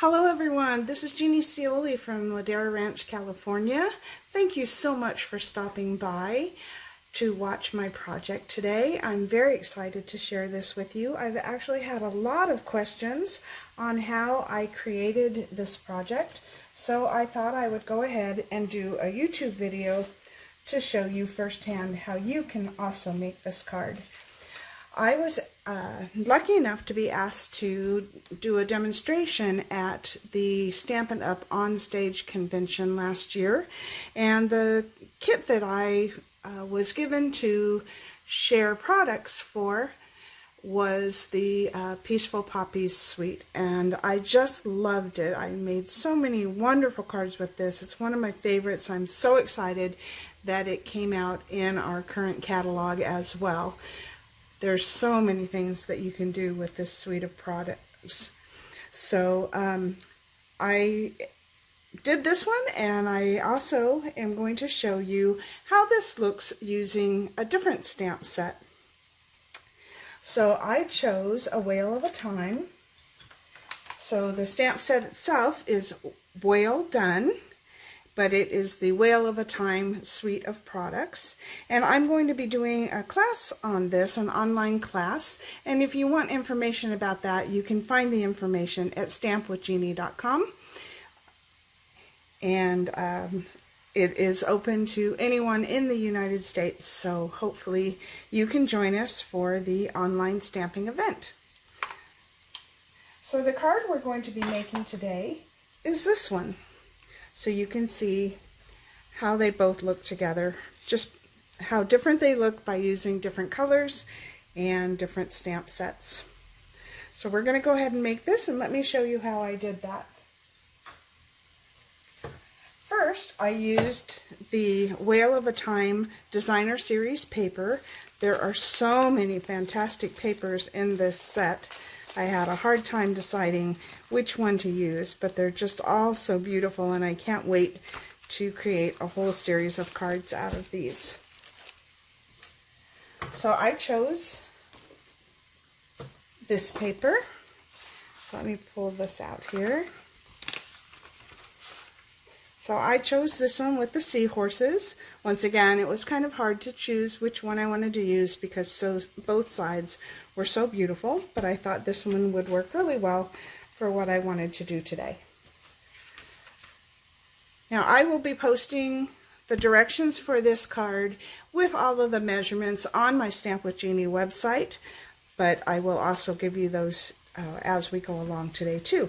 Hello everyone, this is Jeannie Scioli from Ladera Ranch, California. Thank you so much for stopping by to watch my project today. I'm very excited to share this with you. I've actually had a lot of questions on how I created this project, so I thought I would go ahead and do a YouTube video to show you firsthand how you can also make this card. I was lucky enough to be asked to do a demonstration at the Stampin Up on-stage convention last year, and the kit that I was given to share products for was the Peaceful Poppies suite, and I just loved it. I made so many wonderful cards with this. It's one of my favorites. I'm so excited that it came out in our current catalog as well. There's so many things that you can do with this suite of products. So I did this one, and I also am going to show you how this looks using a different stamp set. So I chose A Whale of a Time. So the stamp set itself is Whale Done, but it is the Whale of a Time suite of products. And I'm going to be doing a class on this, an online class. And if you want information about that, you can find the information at stampwithjeannie.com. And it is open to anyone in the United States, so hopefully you can join us for the online stamping event. So the card we're going to be making today is this one. So you can see how they both look together, just how different they look by using different colors and different stamp sets. So we're going to go ahead and make this, and let me show you how I did that. First, I used the Whale of a Time Designer Series paper. There are so many fantastic papers in this set. I had a hard time deciding which one to use, but they're just all so beautiful, and I can't wait to create a whole series of cards out of these. So I chose this paper. Let me pull this out here. So I chose this one with the seahorses. Once again, it was kind of hard to choose which one I wanted to use because both sides were so beautiful, but I thought this one would work really well for what I wanted to do today. Now I will be posting the directions for this card with all of the measurements on my Stamp with Jeannie website, but I will also give you those as we go along today too.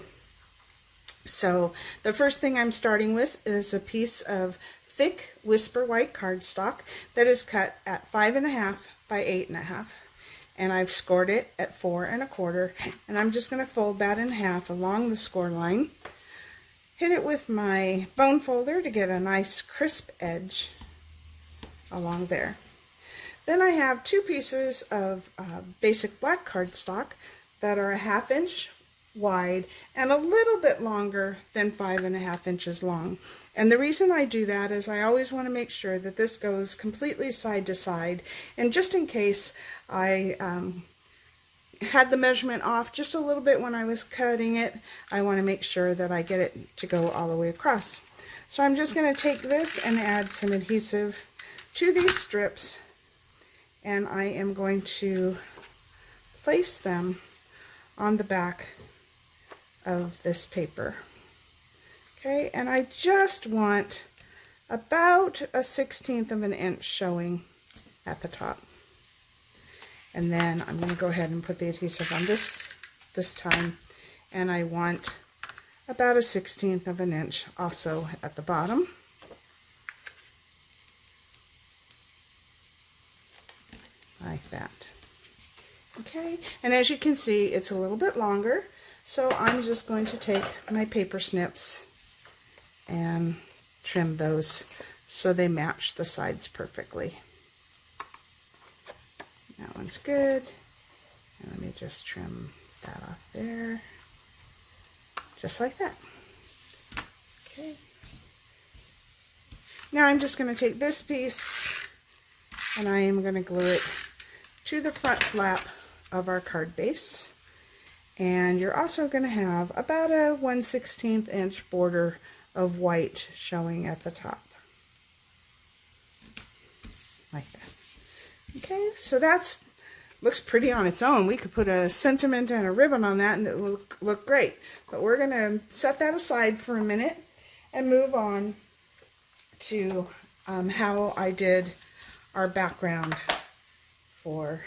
So the first thing I'm starting with is a piece of thick Whisper White cardstock that is cut at 5.5 by 8.5, and I've scored it at 4 1/4, and I'm just going to fold that in half along the score line, hit it with my bone folder to get a nice crisp edge along there. Then I have two pieces of basic black cardstock that are a 1/2 inch wide and a little bit longer than 5.5 inches long. And the reason I do that is I always want to make sure that this goes completely side to side, and just in case I had the measurement off just a little bit when I was cutting it, I want to make sure that I get it to go all the way across. So I'm just going to take this and add some adhesive to these strips, and I am going to place them on the back of this paper. Okay, and I just want about a 1/16 of an inch showing at the top. And then I'm going to go ahead and put the adhesive on this time, and I want about a 1/16 of an inch also at the bottom. Like that. Okay, and as you can see, it's a little bit longer, so I'm just going to take my paper snips and trim those so they match the sides perfectly. That one's good. And let me just trim that off there, just like that. Okay. Now I'm just going to take this piece and I am going to glue it to the front flap of our card base. And you're also going to have about a 1/16 inch border of white showing at the top. Like that. Okay, so that's looks pretty on its own. We could put a sentiment and a ribbon on that and it will look great. But we're going to set that aside for a minute and move on to how I did our background for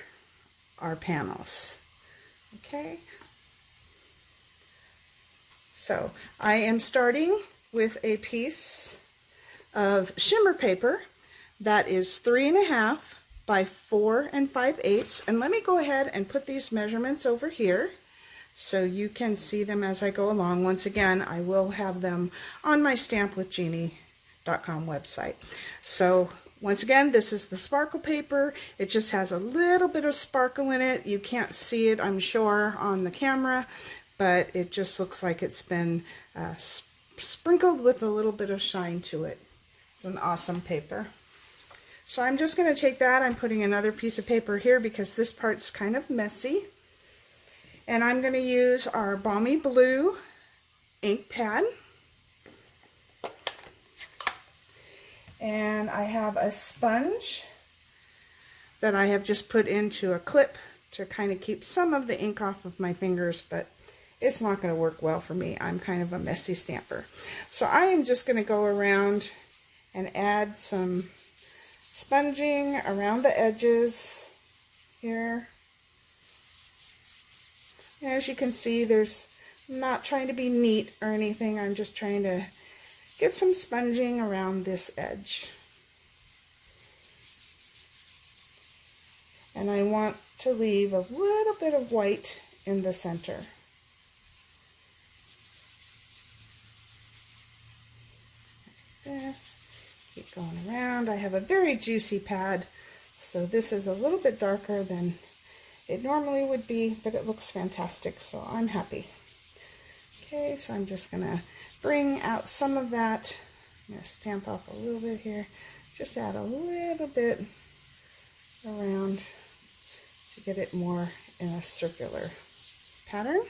our panels. Okay, so I am starting with a piece of shimmer paper that is 3.5 by 4 5/8, and let me go ahead and put these measurements over here so you can see them as I go along. Once again, I will have them on my stampwithjeannie.com website. So once again, this is the sparkle paper. It just has a little bit of sparkle in it. You can't see it, I'm sure, on the camera, but it just looks like it's been sprinkled with a little bit of shine to it. It's an awesome paper. So I'm just going to take that. I'm putting another piece of paper here because this part's kind of messy. And I'm going to use our Balmy Blue ink pad. And I have a sponge that I have just put into a clip to kind of keep some of the ink off of my fingers, but it's not going to work well for me. I'm kind of a messy stamper. So I am just going to go around and add some sponging around the edges here. As you can see, I'm not trying to be neat or anything. I'm just trying to get some sponging around this edge. And I want to leave a little bit of white in the center. This. Keep going around. I have a very juicy pad, so this is a little bit darker than it normally would be, but it looks fantastic, so I'm happy. Okay, so I'm just going to bring out some of that. I'm going to stamp off a little bit here. Just add a little bit around to get it more in a circular pattern.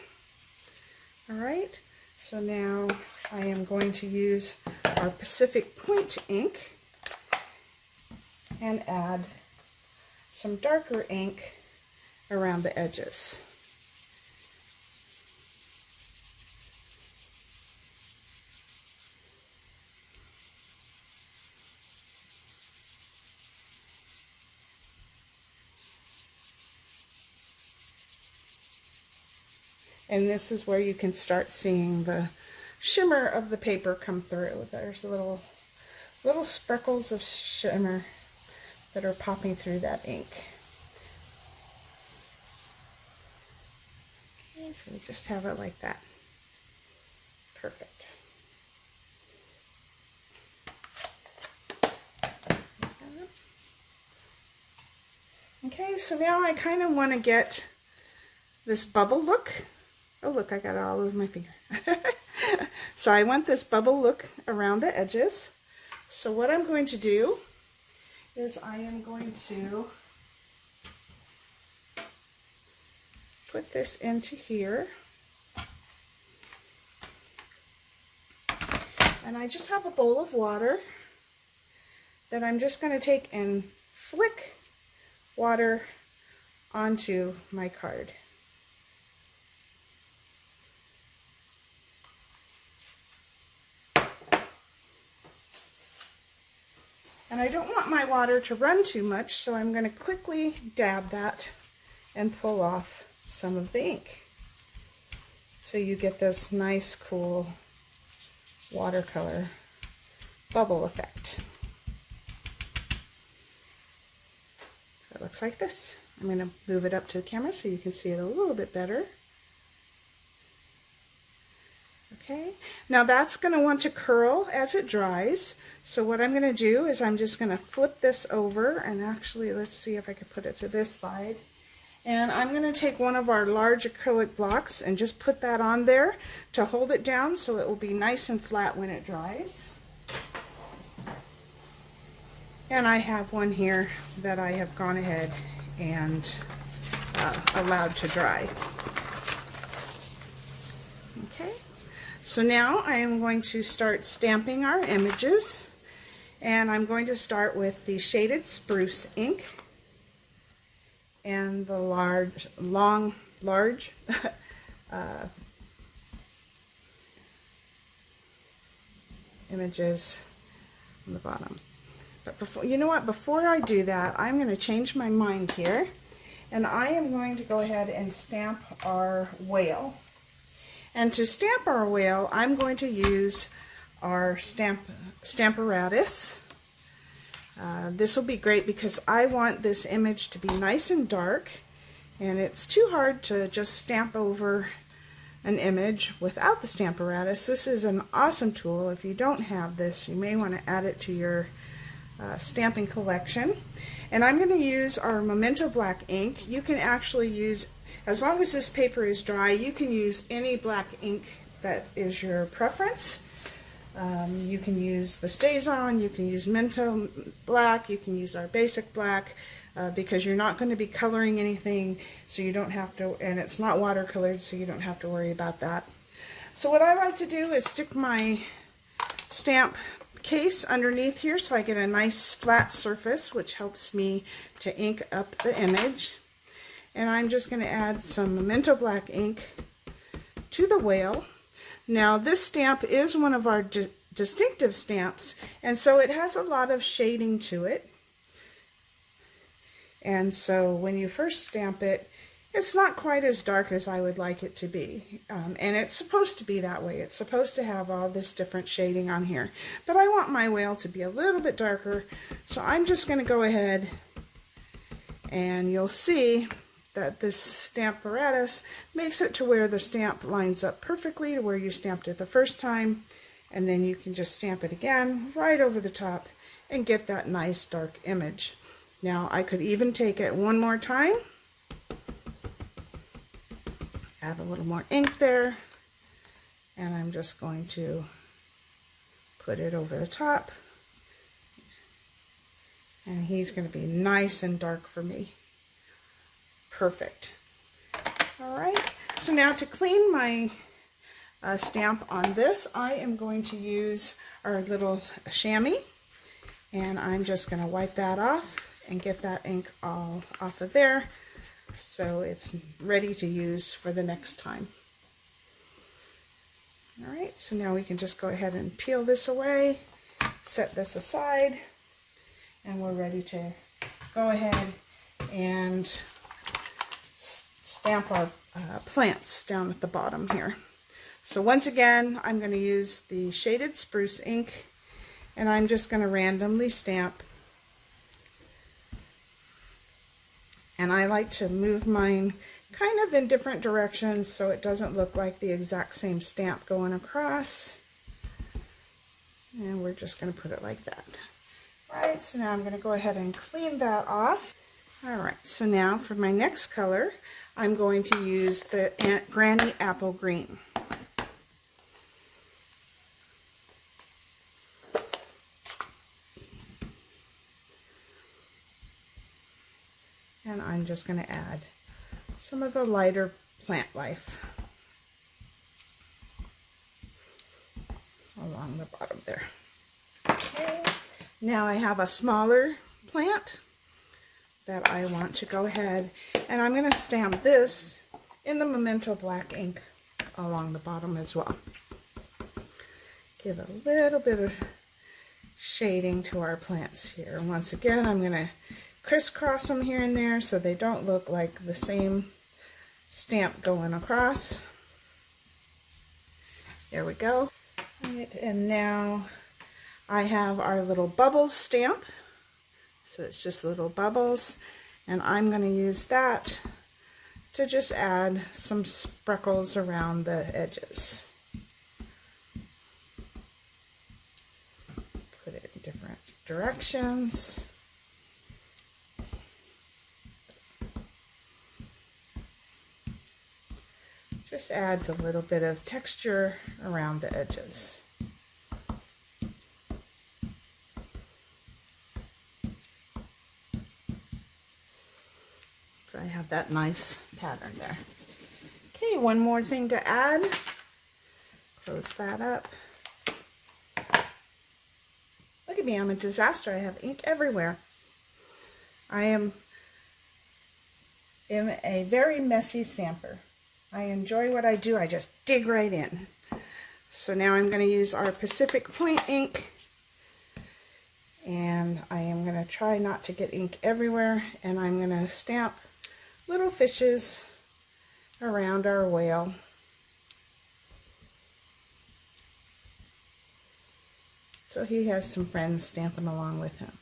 All right, so now I am going to use our Pacific Point ink and add some darker ink around the edges. And this is where you can start seeing the shimmer of the paper come through. There's little speckles of shimmer that are popping through that ink. Okay, so we just have it like that. Perfect. Okay, so now I kind of want to get this bubble look. Oh, look, I got it all over my finger. So I want this bubble look around the edges. So what I'm going to do is I am going to put this into here. And I just have a bowl of water that I'm just going to take and flick water onto my card. And I don't want my water to run too much, so I'm going to quickly dab that and pull off some of the ink. So you get this nice, cool watercolor bubble effect. So it looks like this. I'm going to move it up to the camera so you can see it a little bit better. Okay, now that's going to want to curl as it dries. So what I'm going to do is I'm just going to flip this over, and actually let's see if I can put it to this side. And I'm going to take one of our large acrylic blocks and just put that on there to hold it down so it will be nice and flat when it dries. And I have one here that I have gone ahead and allowed to dry. So now I am going to start stamping our images, and I'm going to start with the shaded spruce ink and the large images on the bottom. But before, you know what, before I do that, I'm going to change my mind here, and I am going to go ahead and stamp our whale. And to stamp our whale, I'm going to use our Stamparatus. This will be great because I want this image to be nice and dark, and it's too hard to just stamp over an image without the Stamparatus. This is an awesome tool. If you don't have this, you may want to add it to your stamping collection. And I'm going to use our Memento black ink. You can actually use, as long as this paper is dry, you can use any black ink that is your preference. You can use the StazOn, you can use Memento black, you can use our basic black, because you're not going to be coloring anything, so you don't have to, and it's not watercolored, so you don't have to worry about that. So what I like to do is stick my stamp case underneath here so I get a nice flat surface, which helps me to ink up the image. And I'm just going to add some Memento black ink to the whale. Now this stamp is one of our distinctive stamps, and so it has a lot of shading to it. And so when you first stamp it, it's not quite as dark as I would like it to be. And it's supposed to be that way. It's supposed to have all this different shading on here. But I want my whale to be a little bit darker, so I'm just going to go ahead, and you'll see that this Stamparatus makes it to where the stamp lines up perfectly to where you stamped it the first time, and then you can just stamp it again right over the top and get that nice dark image. Now I could even take it one more time, add a little more ink there, and I'm just going to put it over the top, and he's going to be nice and dark for me. Perfect. All right, so now to clean my stamp on this, I am going to use our little chamois, and I'm just going to wipe that off and get that ink all off of there so it's ready to use for the next time. All right, so now we can just go ahead and peel this away, set this aside, and we're ready to go ahead and stamp our plants down at the bottom here. So once again, I'm going to use the shaded spruce ink, and I'm just going to randomly stamp. And I like to move mine kind of in different directions so it doesn't look like the exact same stamp going across. And we're just going to put it like that. All right, so now I'm going to go ahead and clean that off. All right, so now for my next color, I'm going to use the Aunt Granny Apple Green. And I'm just going to add some of the lighter plant life along the bottom there. Okay. Now I have a smaller plant that I want to go ahead, and I'm going to stamp this in the Memento black ink along the bottom as well. Give a little bit of shading to our plants here. Once again, I'm going to crisscross them here and there so they don't look like the same stamp going across. There we go. Right, and now I have our little bubbles stamp. So it's just little bubbles, and I'm going to use that to just add some sprinkles around the edges. Put it in different directions. Just adds a little bit of texture around the edges. So I have that nice pattern there. Okay, one more thing to add Close that up. Look at me, I'm a disaster. I have ink everywhere. I am a very messy stamper. I enjoy what I do. I just dig right in. So now I'm going to use our Pacific Point ink. And I am going to try not to get ink everywhere. And I'm going to stamp little fishes around our whale. So he has some friends stamping along with him.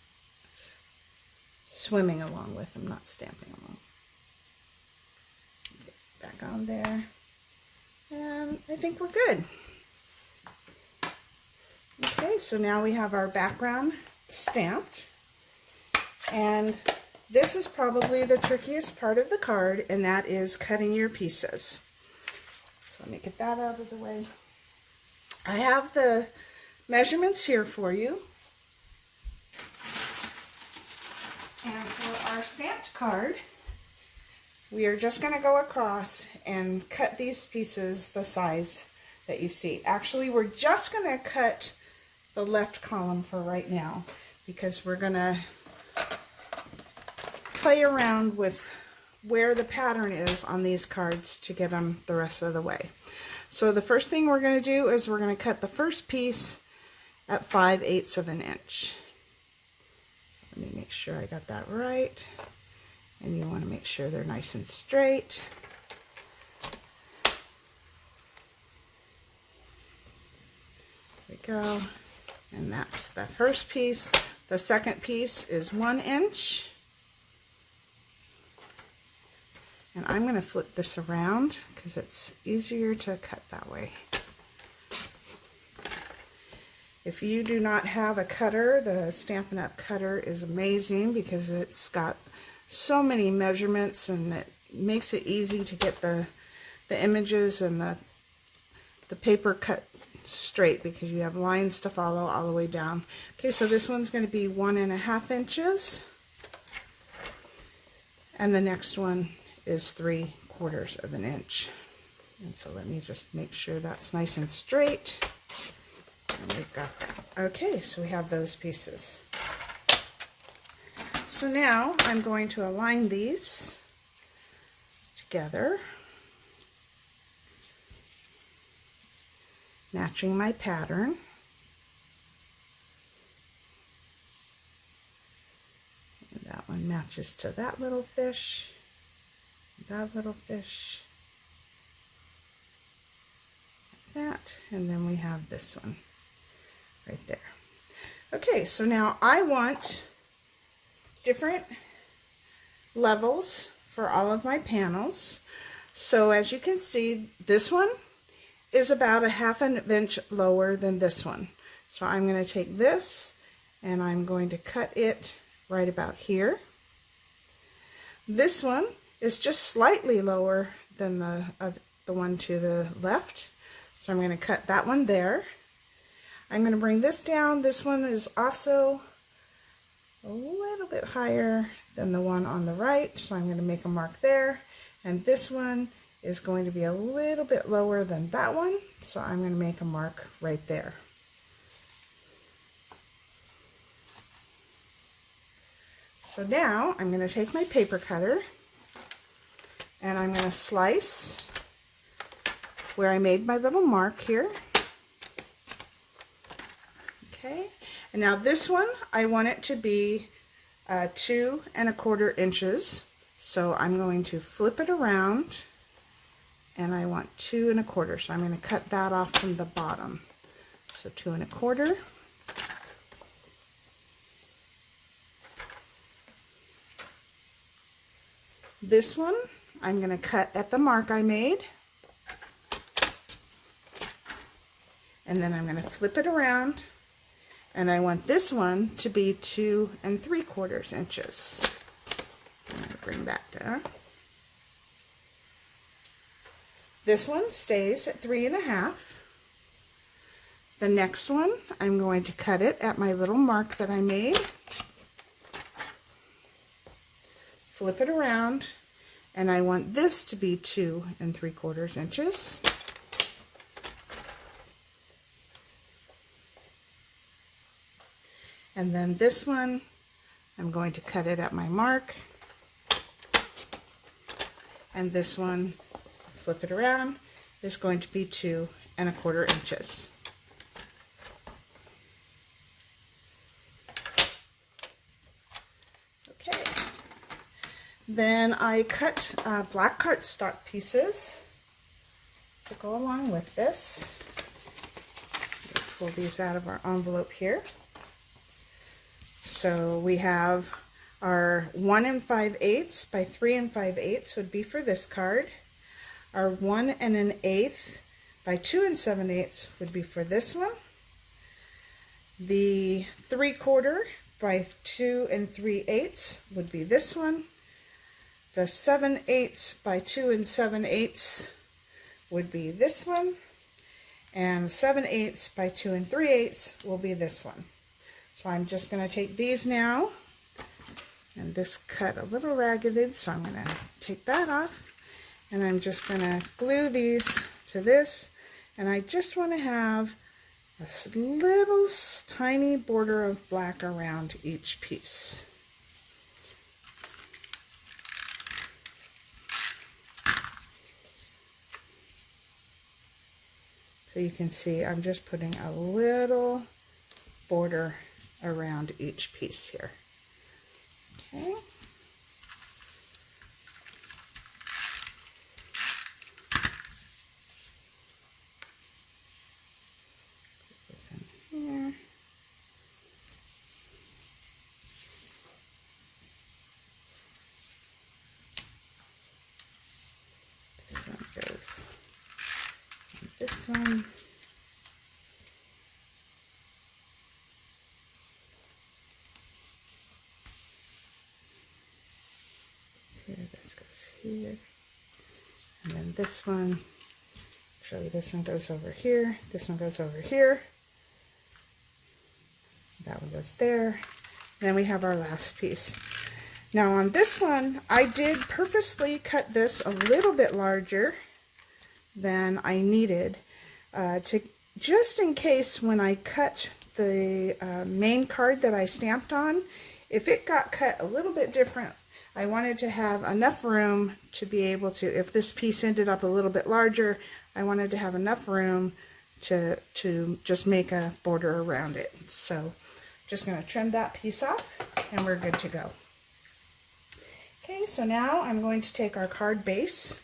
Swimming along with him, not stamping along. Get back on there. And I think we're good. Okay, so now we have our background stamped. And this is probably the trickiest part of the card, and that is cutting your pieces. So let me get that out of the way. I have the measurements here for you. And for our stamped card, we are just going to go across and cut these pieces the size that you see. Actually, we're just going to cut the left column for right now because we're going to play around with where the pattern is on these cards to get them the rest of the way. So the first thing we're going to do is we're going to cut the first piece at 5/8 of an inch. Let me make sure I got that right. And you want to make sure they're nice and straight. There we go. And that's the first piece. The second piece is 1 inch. And I'm going to flip this around because it's easier to cut that way. If you do not have a cutter, the Stampin' Up! Cutter is amazing because it's got so many measurements and it makes it easy to get the images and the paper cut straight because you have lines to follow all the way down. Okay, so this one's going to be 1.5 inches. And the next one is 3/4 of an inch. And so let me just make sure that's nice and straight. And we've got that. Okay, so we have those pieces. So now I'm going to align these together, matching my pattern. And that one matches to that little fish, that little fish, like that, and then we have this one right there. Okay, so now I want different levels for all of my panels. So as you can see, this one is about 1/2 inch lower than this one. So I'm going to take this and I'm going to cut it right about here. This one is just slightly lower than the one to the left. So I'm going to cut that one there. I'm going to bring this down. This one is also a little bit higher than the one on the right, so I'm going to make a mark there. And this one is going to be a little bit lower than that one, so I'm going to make a mark right there. So now I'm going to take my paper cutter and I'm going to slice where I made my little mark here. Okay, and now this one, I want it to be 2 1/4 inches. So I'm going to flip it around and I want 2 1/4. So I'm going to cut that off from the bottom. So 2 1/4. This one, I'm going to cut at the mark I made. And then I'm going to flip it around. And I want this one to be 2 3/4 inches. I'm going to bring that down. This one stays at 3 1/2. The next one, I'm going to cut it at my little mark that I made. Flip it around, and I want this to be 2 3/4 inches. And then this one, I'm going to cut it at my mark. And this one, flip it around, is going to be 2 1/4 inches. Okay. Then I cut black cardstock pieces to go along with this. Let's pull these out of our envelope here. So we have our 1 5/8 by 3 5/8 would be for this card. Our 1 1/8 by 2 7/8 would be for this one. The 3/4 by 2 3/8 would be this one. The 7/8 by 2 7/8 would be this one. And 7/8 by 2 3/8 will be this one. So I'm just going to take these now, and this cut a little ragged, so I'm going to take that off, and I'm just going to glue these to this, and I just want to have a little tiny border of black around each piece. So you can see I'm just putting a little border around each piece here. Okay. Put this in here. This one goes on this one. Here, this goes here, and then this one, actually this one goes over here, this one goes over here, that one goes there, and then we have our last piece. Now on this one, I did purposely cut this a little bit larger than I needed, just in case when I cut the main card that I stamped on, if it got cut a little bit different, I wanted to have enough room to be able to, if this piece ended up a little bit larger, I wanted to have enough room to just make a border around it. So just going to trim that piece off and we're good to go. Okay, so now I'm going to take our card base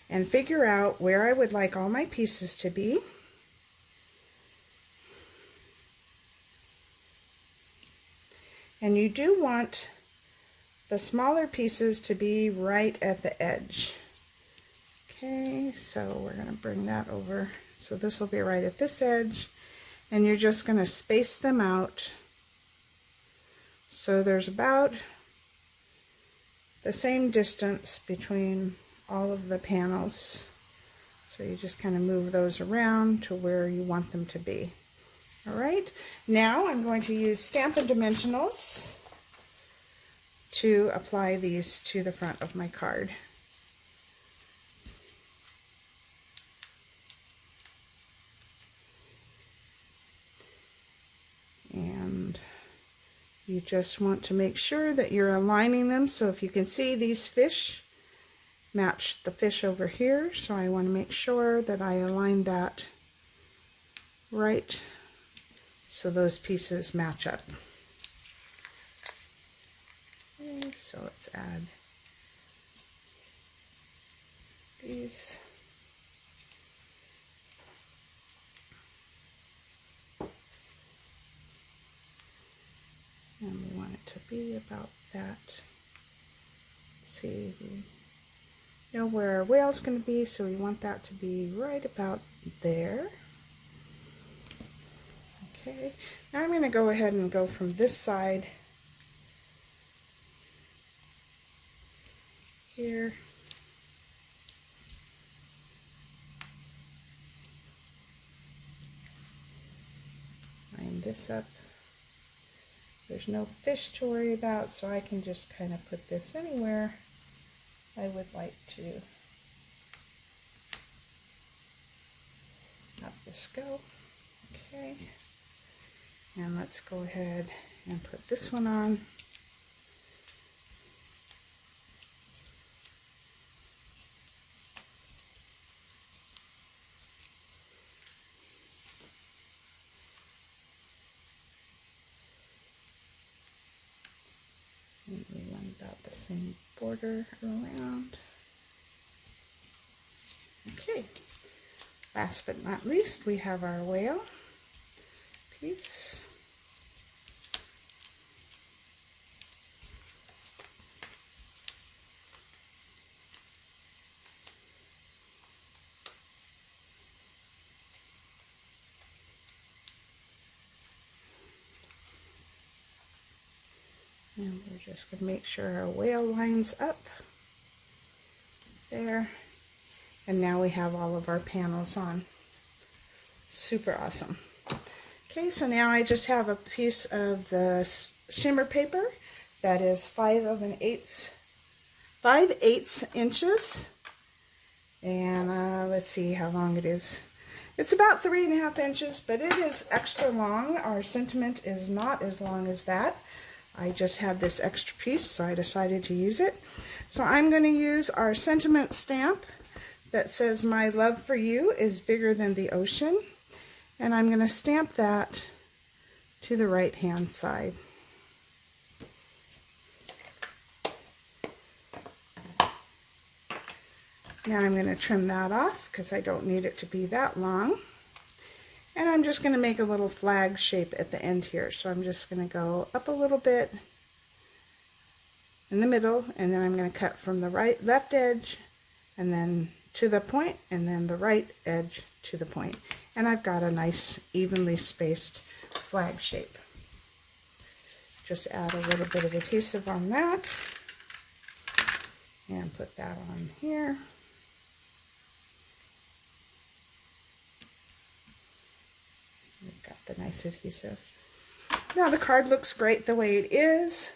and figure out where I would like all my pieces to be. And you do want the smaller pieces to be right at the edge. Okay, so we're going to bring that over. So this will be right at this edge, and you're just going to space them out so there's about the same distance between all of the panels. So you just kind of move those around to where you want them to be. All right, now I'm going to use Stampin' Dimensionals to apply these to the front of my card. And you just want to make sure that you're aligning them. So if you can see, these fish match the fish over here. So I want to make sure that I align that right so those pieces match up. Okay, so let's add these. And we want it to be about that. Let's see, we know where our whale's going to be, so we want that to be right about there. Okay, now I'm going to go ahead and go from this side here. Line this up. There's no fish to worry about, so I can just kind of put this anywhere I would like to have this go. Okay, and let's go ahead And put this one on. And we want about the same border around. Okay, last but not least, we have our whale piece. And we're just going to make sure our whale lines up there. And now we have all of our panels on. Super awesome. Okay, so now I just have a piece of the shimmer paper that is 5/8 inches. And let's see how long it is. It's about 3.5 inches, but it is extra long. Our sentiment is not as long as that. I just have this extra piece, so I decided to use it. So I'm going to use our sentiment stamp that says, "My love for you is bigger than the ocean." And I'm going to stamp that to the right hand side. Now I'm going to trim that off because I don't need it to be that long. And I'm just going to make a little flag shape at the end here. So I'm just going to go up a little bit in the middle, and then I'm going to cut from the left edge and then to the point, and then the right edge to the point. And I've got a nice evenly spaced flag shape. Just add a little bit of adhesive on that and put that on here. We've got the nice adhesive. Now the card looks great the way it is,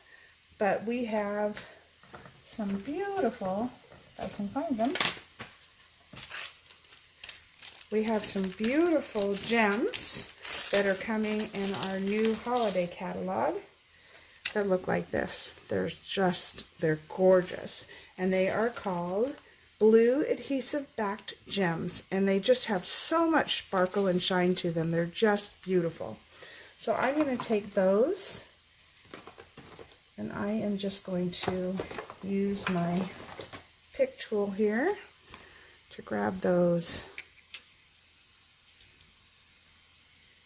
but we have some beautiful, if I can find them, we have some beautiful gems that are coming in our new holiday catalog that look like this. They're gorgeous. And they are called blue adhesive backed gems, and they just have so much sparkle and shine to them. They're just beautiful. So I'm going to take those, and I am just going to use my pick tool here to grab those,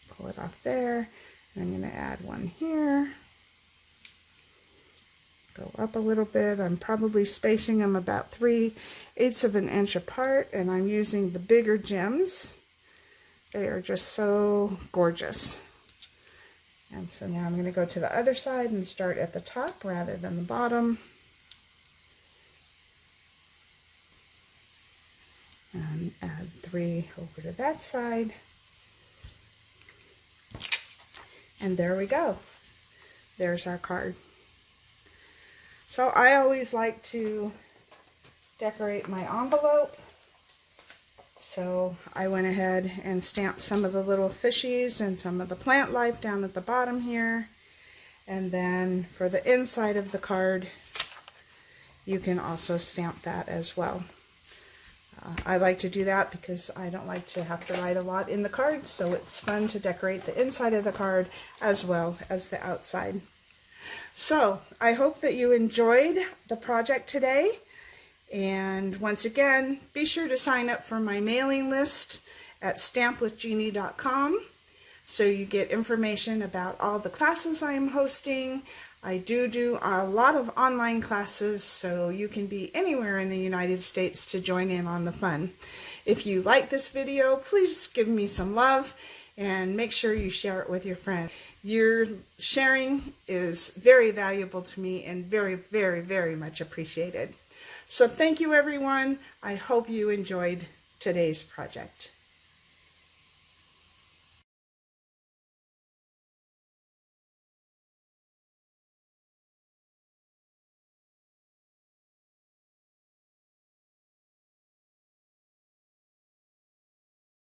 pull it off there, and I'm going to add one here. Go up a little bit. I'm probably spacing them about 3/8 of an inch apart, and I'm using the bigger gems. They are just so gorgeous. And so now I'm going to go to the other side and start at the top rather than the bottom. And add 3 over to that side. And there we go. There's our card. So I always like to decorate my envelope. So I went ahead and stamped some of the little fishies and some of the plant life down at the bottom here. And then for the inside of the card, you can also stamp that as well. I like to do that because I don't like to have to write a lot in the card, so it's fun to decorate the inside of the card as well as the outside. So I hope that you enjoyed the project today, and once again, be sure to sign up for my mailing list at stampwithjeannie.com so you get information about all the classes I'm hosting. I do a lot of online classes, so you can be anywhere in the United States to join in on the fun. If you like this video, please give me some love and make sure you share it with your friends. Your sharing is very valuable to me and very, very, very much appreciated. So thank you, everyone. I hope you enjoyed today's project.